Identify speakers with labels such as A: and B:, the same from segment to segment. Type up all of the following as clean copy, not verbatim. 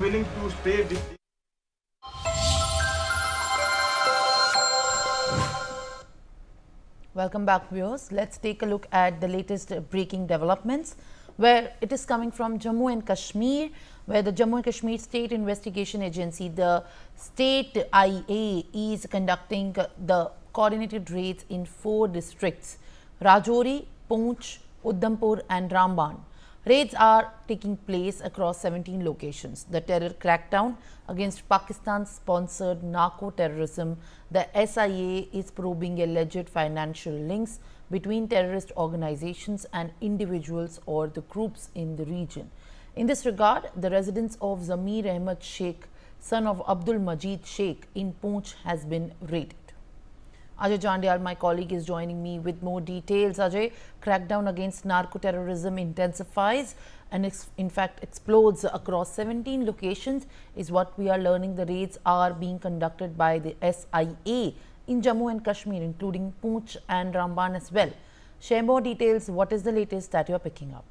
A: willing to stay with the
B: Welcome back, viewers. Let's take a look at the latest breaking developments, where it is coming from Jammu and Kashmir, where the Jammu and Kashmir State Investigation Agency, the state IA, is conducting the coordinated raids in 4 districts: Rajouri, Poonch, Udhampur and Ramban. Raids are taking place across 17 locations. The terror crackdown against Pakistan-sponsored narco-terrorism, the SIA is probing alleged financial links between terrorist organizations and individuals or the groups in the region. In this regard, the residence of Zamir Ahmed Sheikh, son of Abdul Majid Sheikh in Poonch, has been raided. Ajay Jandyal, my colleague, is joining me with more details. Ajay, crackdown against narco-terrorism intensifies and in fact explodes across 17 locations is what we are learning. The raids are being conducted by the SIA in Jammu and Kashmir, including Poonch and Ramban as well. Share more details. What is the latest that you are picking up?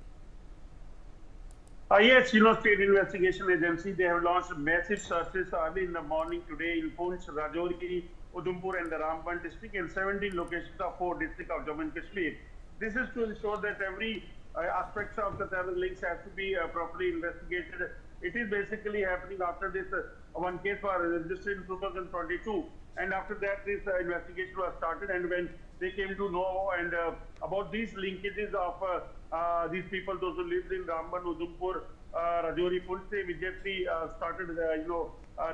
C: Yes, State Investigation Agency, they have launched massive searches early in the morning today in Poonch, Rajouri, Udhampur and the Ramban district and 17 locations of 4 districts of Jammu and Kashmir. This is to ensure that every aspect of the terror links has to be properly investigated. It is basically happening after this one case was registered in 2022, and after that this investigation was started, and when they came to know and about these linkages of these people, those who lived in Ramban, Udhampur, Rajouri, Poonch, they immediately started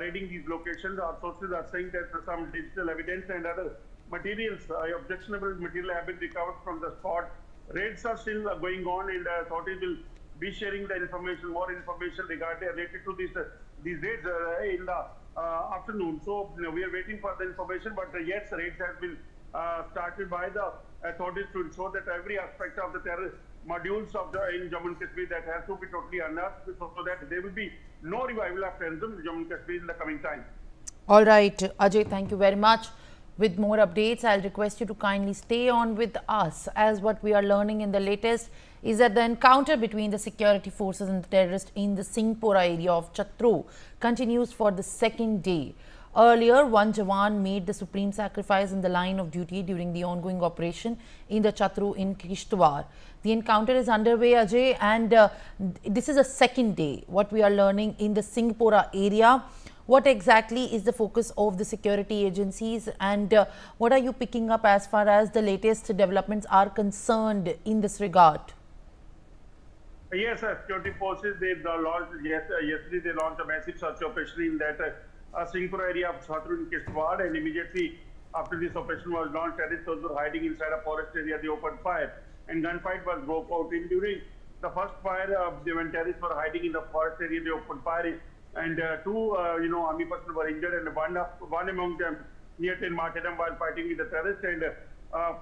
C: raiding these locations. Our sources are saying that some digital evidence and other materials, objectionable material, have been recovered from the spot. Raids are still going on, and authorities will be sharing the information, more information related to these raids in the afternoon. So we are waiting for the information, but yes, raids have been started by the authorities to ensure that every aspect of the terror modules in Jammu and Kashmir that has to be totally unearthed, so that there will be no revival of terrorism in Jammu and Kashmir in the coming time.
B: All right, Ajay, thank you very much. With more updates, I'll request you to kindly stay on with us, as what we are learning in the latest is that the encounter between the security forces and the terrorists in the Singhpora area of Chatru continues for the 2nd day. Earlier, one Jawan made the supreme sacrifice in the line of duty during the ongoing operation in the Chatru in Kishtwar. The encounter is underway, Ajay, and this is a 2nd day. What we are learning in the Singhpora area, what exactly is the focus of the security agencies, and what are you picking up as far as the latest developments are concerned in this regard?
C: Yes, security forces, they launched, yesterday they launched a massive search operation in that Singhpura area of Chatru in Kishtwar, and immediately after this operation was launched, terrorists were hiding inside a forest area. They opened fire, and gunfight was broke out. During the first fire, when terrorists were hiding in the forest area, they opened fire, and 2 army personnel were injured, and one among them near 10 martyrdom while fighting with the terrorists. And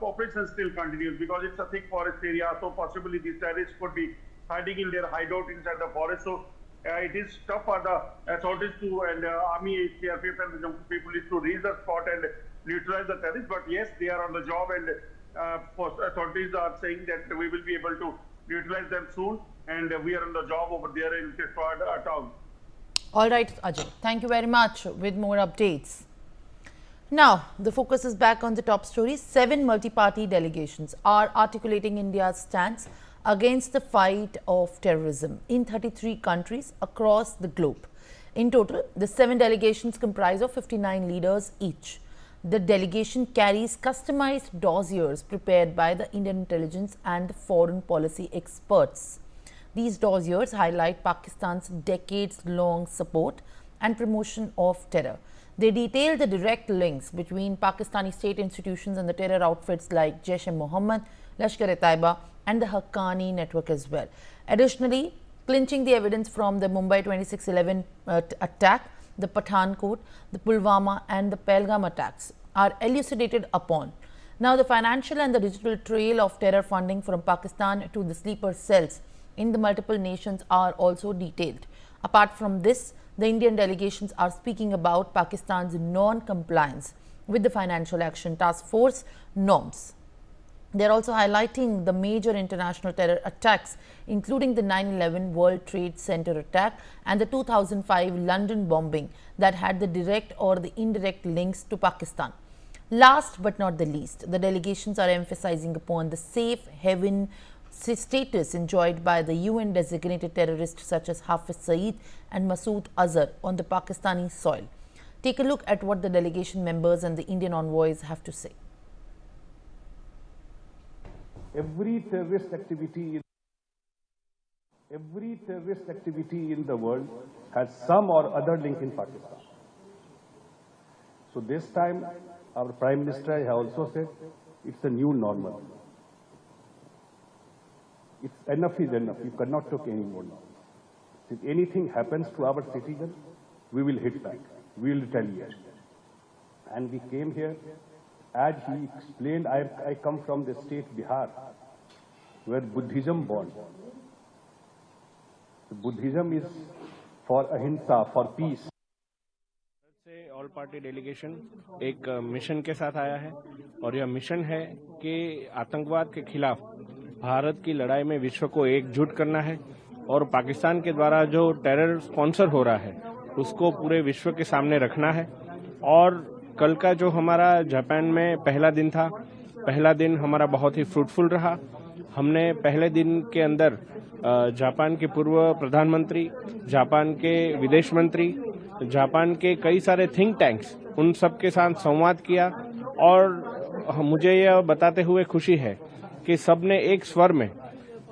C: operation still continues because it's a thick forest area, so possibly these terrorists could be hiding in their hideout inside the forest. So it is tough for the authorities to, and army, CRPF and the Jammu people is to reach the spot and neutralize the terrorists. But yes, they are on the job, and authorities are saying that we will be able to neutralize them soon, and we are on the job over there in Kishtwar town.
B: All right, Ajay, thank you very much. With more updates. Now, the focus is back on the top story. 7 multi-party delegations are articulating India's stance against the fight of terrorism in 33 countries across the globe. In total, the 7 delegations comprise of 59 leaders each. The delegation carries customized dossiers prepared by the Indian intelligence and foreign policy experts. These dossiers highlight Pakistan's decades-long support and promotion of terror. They detail the direct links between Pakistani state institutions and the terror outfits like Jaish-e-Mohammed, Lashkar-e-Taiba and the Haqqani network as well. Additionally, clinching the evidence from the Mumbai 26/11 attack, the Pathankot, the Pulwama and the Pahalgam attacks are elucidated upon. Now, the financial and the digital trail of terror funding from Pakistan to the sleeper cells in the multiple nations are also detailed. Apart from this, the Indian delegations are speaking about Pakistan's non-compliance with the Financial Action Task Force norms. They are also highlighting the major international terror attacks, including the 9/11 World Trade Center attack and the 2005 London bombing that had the direct or the indirect links to Pakistan. Last but not the least, the delegations are emphasizing upon the safe haven status enjoyed by the UN designated terrorists such as Hafiz Saeed and Masood Azhar on the Pakistani soil. Take a look at what the delegation members and the Indian envoys have to say.
A: Every terrorist activity in the world has some or other link in Pakistan. So this time, our Prime Minister has also said it's a new normal. It's enough is enough. You cannot take any more now. If anything happens to our citizens, we will hit back. We will retaliate. And we came here, as he explained, I come from the state Bihar, where Buddhism born. Buddhism is for ahimsa, for peace.
D: से all party delegation एक mission के साथ आया है और यह mission है कि आतंकवाद के खिलाफ भारत की लड़ाई में विश्व को एकजुट करना है और पाकिस्तान के द्वारा जो टेरर स्पॉन्सर हो रहा है उसको पूरे विश्व के सामने रखना है। और कल का जो हमारा जापान में पहला दिन था, पहला दिन हमारा बहुत ही फ्रूटफुल रहा। हमने पहले दिन के अंदर जापान के पूर्व प्रधानमंत्री, जापान के विदेश मंत्री, जापान के कई सारे थिंक टैंक्स, उन सब के साथ संवाद किया और मुझे यह बताते हुए खुशी है कि सबने एक स्वर में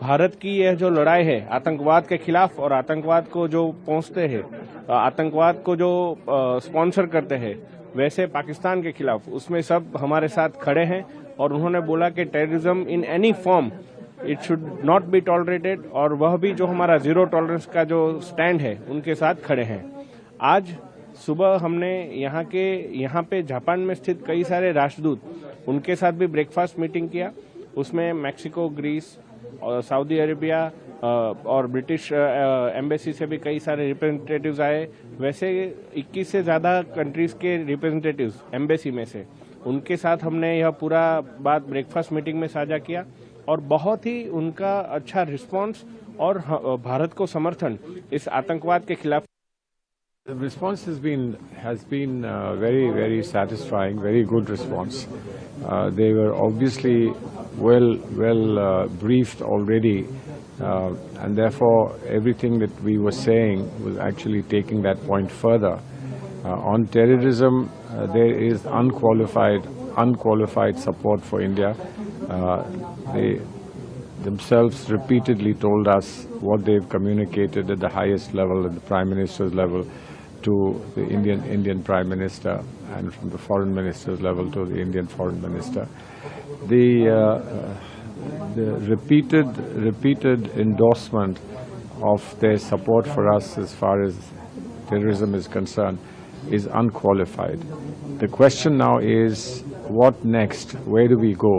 D: भारत की यह जो लड़ाई है आतंकवाद के खिलाफ और आतंकवाद को जो पहुंचते हैं, आतंकवाद को जो स्पॉन्सर करते हैं, वैसे पाकिस्तान के खिलाफ, उसमें सब हमारे साथ खड़े हैं। और उन्होंने बोला कि terrorism in any form it should not be tolerated, और वह भी जो हमारा जीरो टॉलरेंस का जो स्टैंड है उनके साथ खड़े हैं। आज सुबह हमने यहाँ पे जापान में स्थित कई सारे राष्ट्रदूत, उनके साथ भी ब्रेकफास्ट मीटिंग किया। उसमें मैक्सिको, ग्रीस और सऊदी अरेबिया और ब्रिटिश एम्बेसी से भी कई सारे रिप्रेजेंटेटिव्स आए। वैसे 21 से ज़्यादा कंट्रीज़ के रिप्रेजेंटेटिव्स एम्बेसी में से, उनके साथ हमने यह पूरा बात ब्रेकफास्ट मीटिंग में साझा किया और बहुत ही उनका अच्छा रिस्पांस और भारत को समर्थन इस आतंकवाद के खिलाफ।
E: The response has been very satisfying, very good response. They were obviously well briefed already, and therefore everything that we were saying was actually taking that point further. On terrorism, there is unqualified support for India. They themselves repeatedly told us what they've communicated at the highest level, at the Prime Minister's level, to the Indian Prime Minister, and from the Foreign Minister's level to the Indian Foreign Minister. The repeated endorsement of their support for us as far as terrorism is concerned is unqualified. The question now is, what next? Where do we go?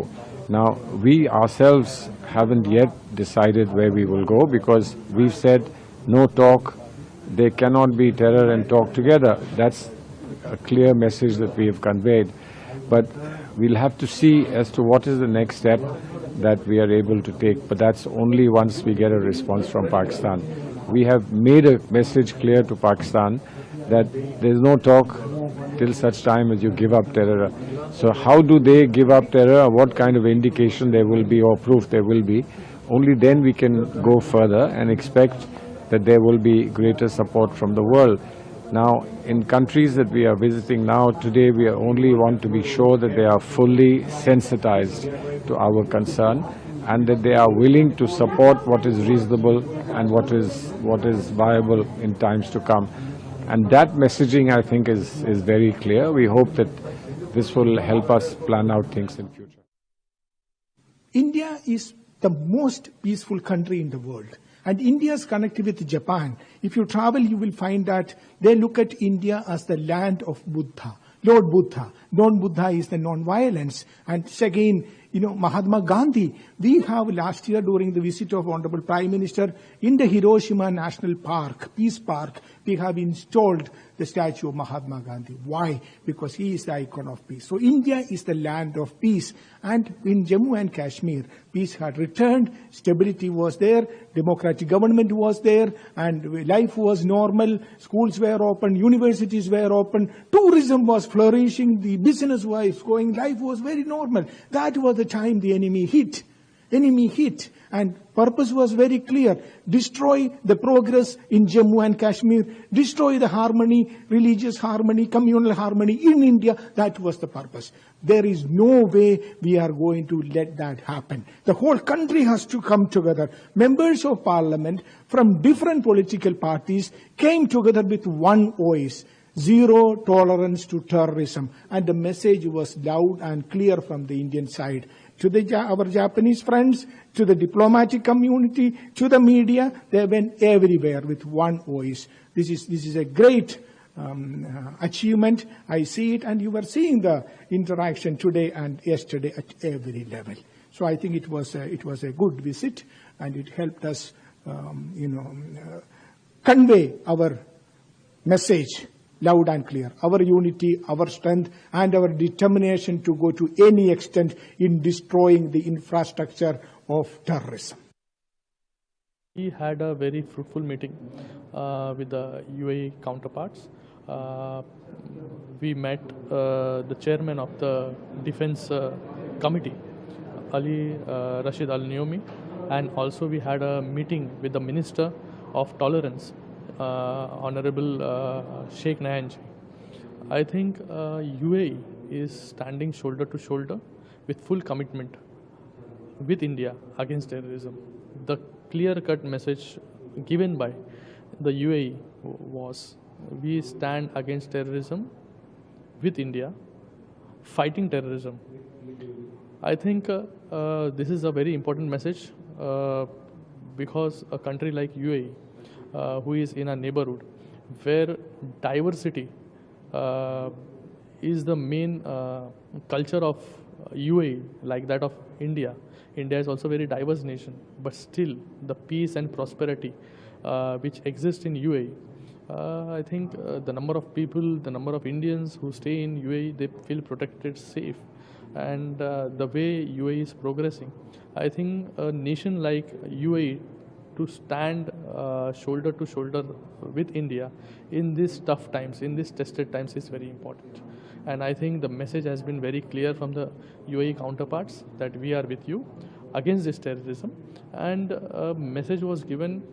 E: Now, we ourselves haven't yet decided where we will go, because we've said no talk. There cannot be terror and talk together. That's a clear message that we have conveyed. But we'll have to see as to what is the next step that we are able to take. But that's only once we get a response from Pakistan. We have made a message clear to Pakistan that there's no talk till such time as you give up terror. So how do they give up terror? What kind of indication there will be or proof there will be? Only then we can go further and expect that there will be greater support from the world. Now, in countries that we are visiting now, today we only want to be sure that they are fully sensitized to our concern and that they are willing to support what is reasonable and what is viable in times to come. And that messaging, I think, is very clear. We hope that this will help us plan out things in future.
F: India is the most peaceful country in the world. And India's connected with Japan. If you travel, you will find that they look at India as the land of Buddha, Lord Buddha. Lord Buddha is the non-violence. And again, Mahatma Gandhi. We have last year during the visit of Honorable Prime Minister in the Hiroshima National Park, Peace Park, we have installed the statue of Mahatma Gandhi. Why? Because he is the icon of peace. So India is the land of peace. And in Jammu and Kashmir, peace had returned, stability was there, democratic government was there, and life was normal, schools were open, universities were open, tourism was flourishing, the business was going, life was very normal. That was the time the enemy hit. And purpose was very clear. Destroy the progress in Jammu and Kashmir. Destroy the harmony, religious harmony, communal harmony in India. That was the purpose. There is no way we are going to let that happen. The whole country has to come together. Members of parliament from different political parties came together with one voice. Zero tolerance to terrorism. And the message was loud and clear from the Indian side. To our Japanese friends, to the diplomatic community, to the media, they went everywhere with one voice. This is a great achievement. I see it, and you were seeing the interaction today and yesterday at every level. So I think it was a good visit, and it helped us, convey our message loud and clear, our unity, our strength, and our determination to go to any extent in destroying the infrastructure of terrorism.
G: We had a very fruitful meeting with the UAE counterparts. We met the chairman of the Defense Committee, Ali Rashid Al Naomi, and also we had a meeting with the Minister of Tolerance, Honorable Sheikh Nayanji. I think UAE is standing shoulder to shoulder with full commitment with India against terrorism. The clear-cut message given by the UAE was, we stand against terrorism with India, fighting terrorism. I think this is a very important message because a country like UAE, who is in a neighborhood where diversity is the main culture of UAE, like that of India. India is also a very diverse nation, but still the peace and prosperity which exist in UAE, I think the number of people, the number of Indians who stay in UAE, they feel protected, safe. And the way UAE is progressing, I think a nation like UAE to stand shoulder to shoulder with India in these tough times, in these tested times, is very important. And I think the message has been very clear from the UAE counterparts that we are with you against this terrorism. And a message was given,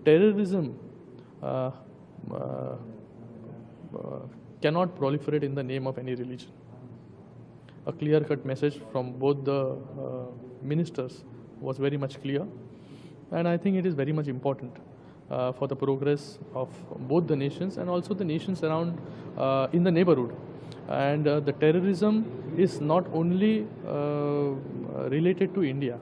G: terrorism cannot proliferate in the name of any religion. A clear-cut message from both the ministers was very much clear. And I think it is very much important for the progress of both the nations and also the nations around in the neighborhood. And the terrorism is not only related to India.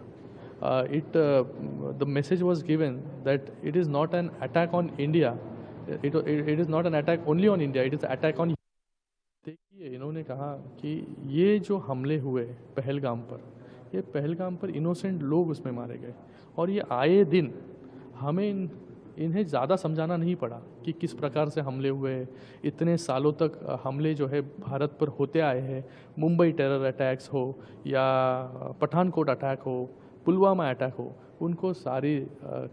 G: The message was given that it is not an attack on India. It is not an attack only on India. It is an attack on. देखिए, इन्होंने कहा कि ये जो हमले हुए पहलगाम पर innocent लोग उसमें मारे गए और ये आए दिन हमें इन्हें ज़्यादा समझाना नहीं पड़ा कि किस प्रकार से हमले हुए। इतने सालों तक हमले जो है भारत पर होते आए हैं, मुंबई टेरर अटैक्स हो या पठानकोट अटैक हो, पुलवामा अटैक हो, उनको सारी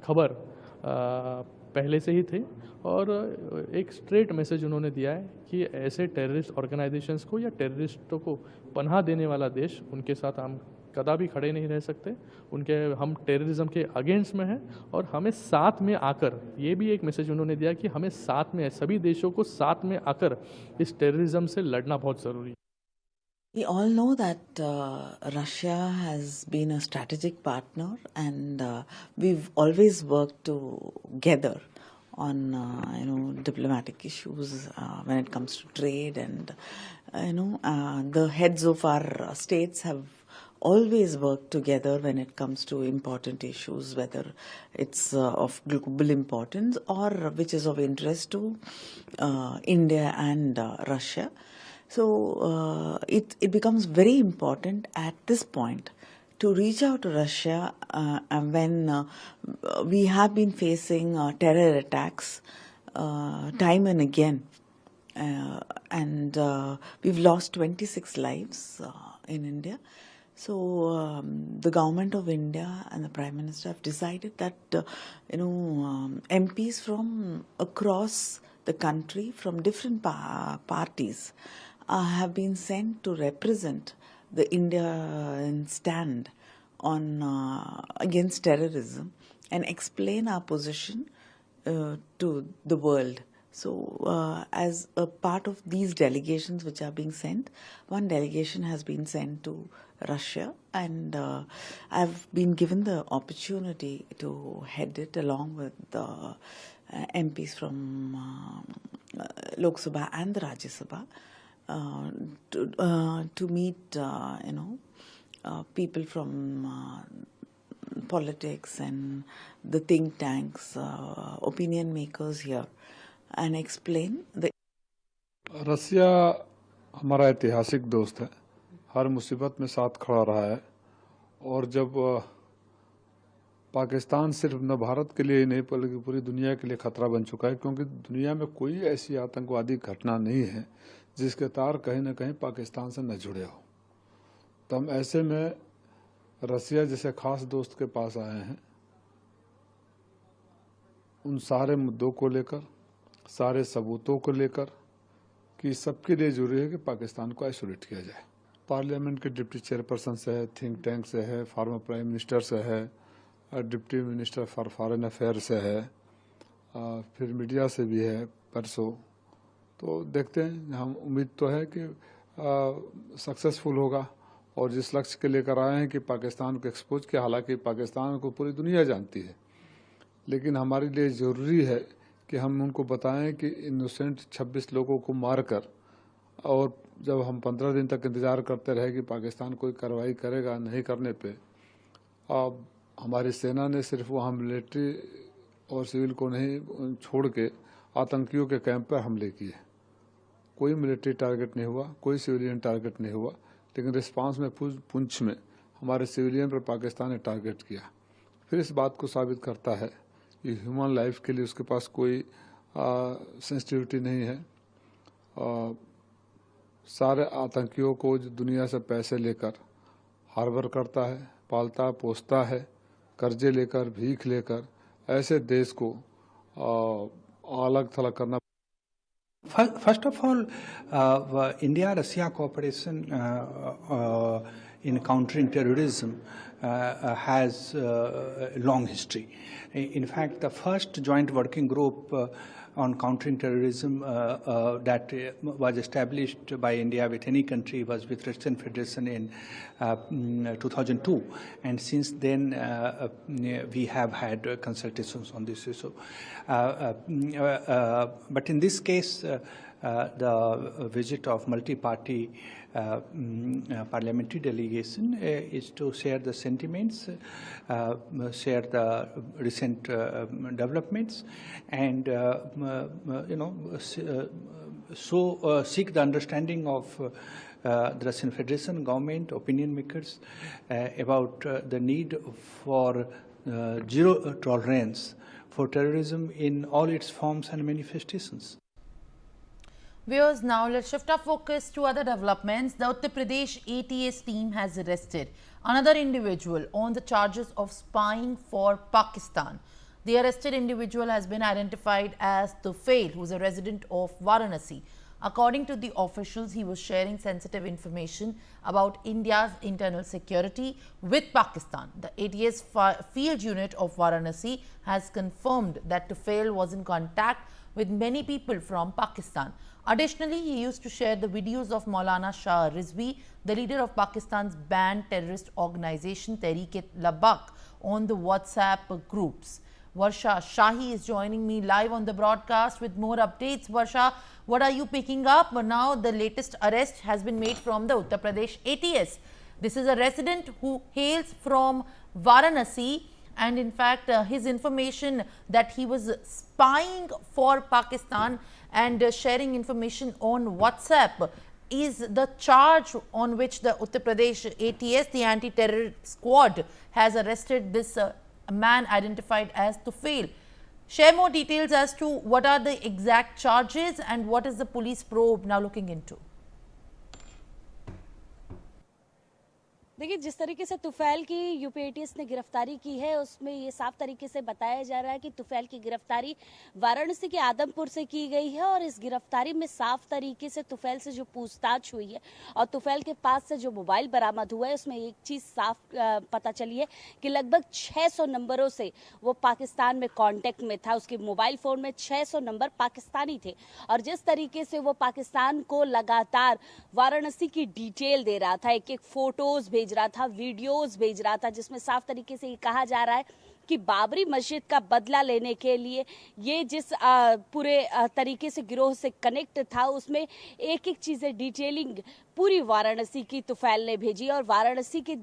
G: खबर पहले से ही थे। और एक स्ट्रेट मैसेज उन्होंने दिया है कि ऐसे टेररिस्ट ऑर्गेनाइजेशंस को या टेररिस्टों को पनाह देने वाला देश, उनके साथ हम कदापि खड़े नहीं रह सकते। हम टेररिज्म के अगेंस्ट में हैं और हमें साथ में आकर, ये भी एक मैसेज उन्होंने दिया कि हमें साथ में, सभी देशों को साथ में आकर इस टेररिज्म से लड़ना बहुत ज़रूरी है।
H: We all know that Russia has been a strategic partner, and we've always worked together on diplomatic issues when it comes to trade, and the heads of our states have always worked together when it comes to important issues, whether it's of global importance or which is of interest to India and Russia. So it becomes very important at this point to reach out to Russia when we have been facing terror attacks time and again. And we've lost 26 lives in India. So the government of India and the Prime Minister have decided that MPs from across the country from different parties have been sent to represent the Indian stand on against terrorism and explain our position to the world. So as a part of these delegations which are being sent, one delegation has been sent to Russia, and I've been given the opportunity to head it along with the MPs from Lok Sabha and the Rajya Sabha to meet people from politics and the think tanks, opinion makers here, and explain the.
E: रसिया हमारा ऐतिहासिक दोस्त है, हर मुसीबत में साथ खड़ा रहा है, और जब पाकिस्तान सिर्फ न भारत के लिए ही नहीं बल्कि पूरी दुनिया के लिए खतरा बन चुका है, क्योंकि दुनिया में कोई ऐसी आतंकवादी घटना नहीं है जिसके तार कहीं न कहीं पाकिस्तान से न जुड़े हो। तो हम ऐसे में रसिया जैसे खास दोस्त के पास आए हैं, उन सारे मुद्दों को लेकर, सारे सबूतों को लेकर कि सबके लिए जरूरी है कि पाकिस्तान को आइसोलेट किया जाए। पार्लियामेंट के डिप्टी चेयरपर्सन से है, थिंक टैंक से है, फॉर्मर प्राइम मिनिस्टर से है, deputy minister for foreign affair से है, फिर मीडिया से भी है परसों। तो देखते हैं, हम उम्मीद तो है कि सक्सेसफुल होगा, और जिस लक्ष्य के लेकर आए हैं कि पाकिस्तान को एक्सपोज किया, हालांकि पाकिस्तान को पूरी दुनिया जानती है, लेकिन हमारे लिए ज़रूरी है कि हम उनको बताएं कि इनोसेंट 26 लोगों को मारकर, और जब हम 15 दिन तक इंतज़ार करते रहे कि पाकिस्तान कोई कार्रवाई करेगा, नहीं करने पे अब हमारी सेना ने सिर्फ वहाँ मिलिट्री और सिविल को नहीं छोड़ के आतंकियों के कैंप पर हमले किए। कोई मिलिट्री टारगेट नहीं हुआ, कोई सिविलियन टारगेट नहीं हुआ, लेकिन रिस्पांस में पुंछ में हमारे सिविलियन पर पाकिस्तान ने टारगेट किया। फिर इस बात को साबित करता है कि ह्यूमन लाइफ के लिए उसके पास कोई सेंसिटिविटी नहीं है। सारे आतंकियों को जो दुनिया से पैसे लेकर हार्बर करता है, पालता पोसता है, कर्जे लेकर, भीख लेकर, ऐसे देश को अलग थलग करना।
I: First of all, India-Russia cooperation in countering terrorism has a long history. In fact, the first joint working group on countering terrorism that was established by India with any country was with Russian Federation in 2002, and since then we have had consultations on this issue. But in this case, the visit of multi-party parliamentary delegation is to share the sentiments, share the recent developments, and seek the understanding of the Russian Federation government, opinion makers, about the need for zero tolerance for terrorism in all its forms and manifestations.
B: Viewers, now let's shift our focus to other developments. The Uttar Pradesh ATS team has arrested another individual on the charges of spying for Pakistan. The arrested individual has been identified as Tufail, who is a resident of Varanasi. According to the officials, he was sharing sensitive information about India's internal security with Pakistan. The ATS field unit of Varanasi has confirmed that Tufail was in contact with many people from Pakistan. Additionally, he used to share the videos of Maulana Shah Rizvi, the leader of Pakistan's banned terrorist organization Tehreek-e-Labak, on the WhatsApp groups. Varsha Shahi is joining me live on the broadcast with more updates. Varsha, what are you picking up? Now the latest arrest has been made from the Uttar Pradesh ATS. This is a resident who hails from Varanasi, and in fact his information that he was spying for Pakistan and sharing information on WhatsApp is the charge on which the Uttar Pradesh ATS, the anti-terror squad, has arrested this man identified as Tufail. Share more details as to what are the exact charges and what is the police probe now looking into.
J: देखिए, जिस तरीके से तुफैल की UP ATS ने गिरफ्तारी की है, उसमें ये साफ तरीके से बताया जा रहा है कि तुफैल की गिरफ्तारी वाराणसी के आदमपुर से की गई है और इस गिरफ्तारी में साफ तरीके से तुफैल से जो पूछताछ हुई है और तुफैल के पास से जो मोबाइल बरामद हुआ है, उसमें एक चीज़ साफ पता चली है कि लगभग 600 नंबरों से वो पाकिस्तान में कांटेक्ट में था। उसके मोबाइल फ़ोन में 600 नंबर पाकिस्तानी थे और जिस तरीके से वो पाकिस्तान को लगातार वाराणसी की डिटेल दे रहा था, एक एक फोटोज़ भेज रहा था, वीडियोस भेज रहा था, जिसमें साफ तरीके से ये कहा जा रहा है कि बाबरी मस्जिद का बदला लेने के लिए ये जिस पूरे तरीके से गिरोह से कनेक्ट था, उसमें एक एक चीज़ें डिटेलिंग पूरी वाराणसी की तुफैल ने भेजी और वाराणसी के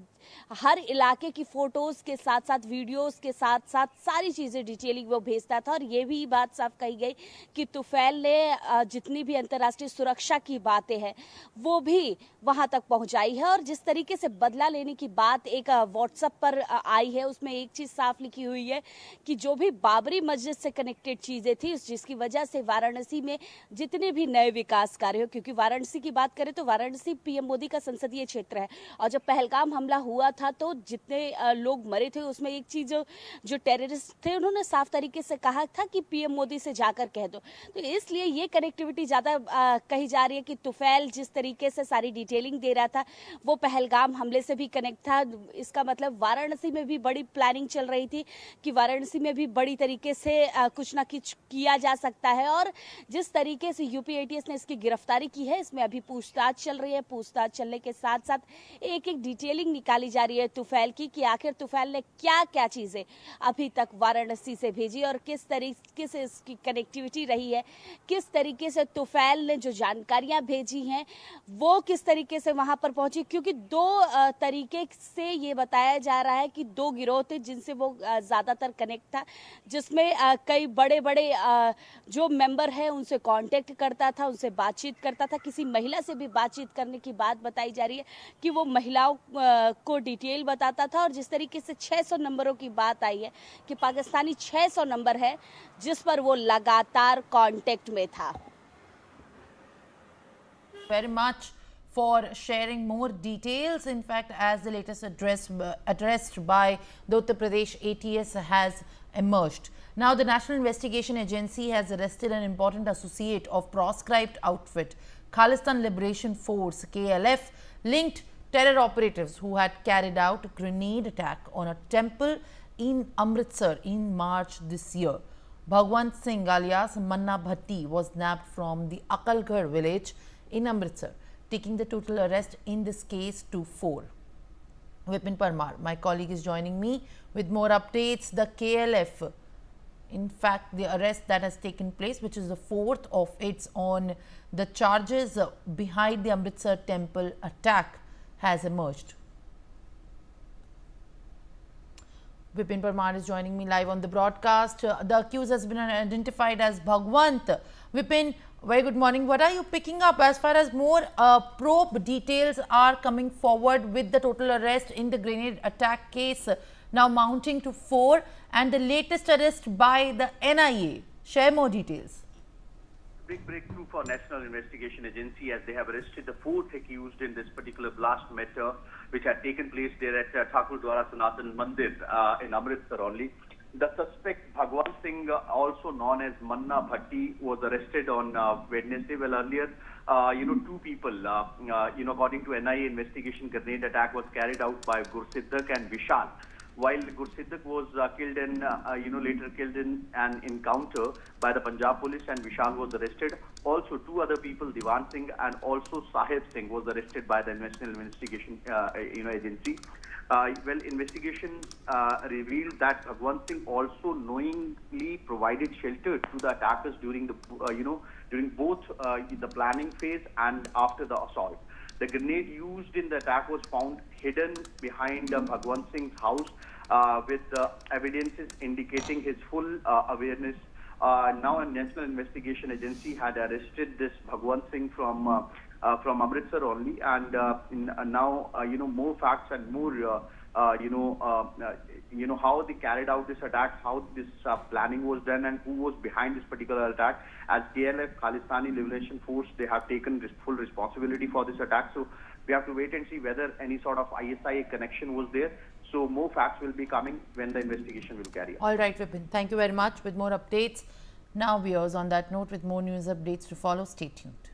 J: हर इलाके की फोटोज़ के साथ साथ वीडियोस के साथ साथ सारी चीज़ें डिटेलिंग वो भेजता था। और ये भी बात साफ कही गई कि तुफैल ने जितनी भी अंतर्राष्ट्रीय सुरक्षा की बातें हैं वो भी वहाँ तक पहुँचाई है। और जिस तरीके से बदला लेने की बात एक व्हाट्सएप पर आई है, उसमें एक चीज़ साफ लिखी हुई है कि जो भी बाबरी मस्जिद से कनेक्टेड चीज़ें थी, जिसकी वजह से वाराणसी में जितने भी नए विकास कार्य हो, क्योंकि वाराणसी की बात करें तो वाराणसी पीएम मोदी का संसदीय क्षेत्र है और जब पहलगाम हमला हुआ था तो जितने लोग मरे थे उसमें एक चीज़ जो टेररिस्ट थे उन्होंने साफ तरीके से कहा था कि पीएम मोदी से जाकर कह दो। तो इसलिए ये कनेक्टिविटी ज़्यादा कही जा रही है कि तुफैल जिस तरीके से सारी डिटेलिंग दे रहा था वो पहलगाम हमले से भी कनेक्ट था। इसका मतलब वाराणसी में भी बड़ी प्लानिंग चल रही थी कि वाराणसी में भी बड़ी तरीके से कुछ ना कुछ किया जा सकता है। और जिस तरीके से यूपीएटीएस ने इसकी गिरफ्तारी की है, इसमें अभी पूछताछ चल रही है। पूछताछ चलने के साथ साथ एक एक डिटेलिंग निकाली जा रही है तुफैल की कि आखिर तुफैल ने क्या क्या चीज़ें अभी तक वाराणसी से भेजी और किस तरीके से इसकी कनेक्टिविटी रही है, किस तरीके से तुफैल ने जो जानकारियां भेजी हैं वो किस तरीके से वहां पर पहुंची। क्योंकि दो तरीके से ये बताया जा रहा है कि दो गिरोह थे जिनसे वो ज़्यादातर कनेक्ट था, जिसमें कई बड़े बड़े जो मेंबर हैं उनसे कांटेक्ट करता था, उनसे बातचीत करता था। किसी महिला से भी बातचीत करने की बात बताई जा रही है कि वो महिलाओं को डिटेल बताता था। और जिस तरीके से 600 नंबरों की बात आई है कि पाकिस्तानी 600 नंबर है जिस पर वो लगातार कांटेक्ट में था।
B: Very much for sharing more details. In fact, as the latest addressed by the Uttar Pradesh ATS has emerged. Now, the National Investigation Agency has arrested an important associate of proscribed outfit, Khalistan Liberation Force (KLF), linked terror operatives who had carried out a grenade attack on a temple in Amritsar in March this year. Bhagwant Singh alias Manna Bhatti was nabbed from the Akalgarh village in Amritsar, taking the total arrest in this case to 4. Vipin Parmar, my colleague, is joining me with more updates. The KLF, in fact, the arrest that has taken place, which is the 4th of its on the charges behind the Amritsar temple attack, has emerged. Vipin Parmar is joining me live on the broadcast. The accused has been identified as Bhagwant. Vipin, very good morning. What are you picking up as far as more probe details are coming forward with the total arrest in the grenade attack case now mounting to 4 and the latest arrest by the NIA? Share more details.
K: Big breakthrough for National Investigation Agency as they have arrested the 4th accused in this particular blast matter which had taken place there at Thakur Dwara Sanatan Mandir in Amritsar only. The suspect Bhagwant Singh, also known as Manna Bhatti, was arrested on Wednesday. Well, earlier, two people, according to NIA investigation, grenade attack was carried out by Gursiddak and Vishal. While Gursiddak was killed in, later killed in an encounter by the Punjab police, and Vishal was arrested. Also, 2 other people, Diwan Singh and also Sahib Singh, was arrested by the National Investigation, Agency. Investigation revealed that Bhagwant Singh also knowingly provided shelter to the attackers during the, during both the planning phase and after the assault. The grenade used in the attack was found hidden behind Bhagwant Singh's house with evidences indicating his full awareness now a national investigation agency had arrested this Bhagwant Singh from Amritsar only, and now more facts and more how they carried out this attack, how this planning was done, and who was behind this particular attack. As KLF, Khalistani Liberation Force, they have taken full responsibility for this attack. So we have to wait and see whether any sort of ISIA connection was there. So more facts will be coming when the investigation will carry out.
B: All right, Vipin. Thank you very much. With more updates. Now, viewers, on that note, with more news updates to follow, stay tuned.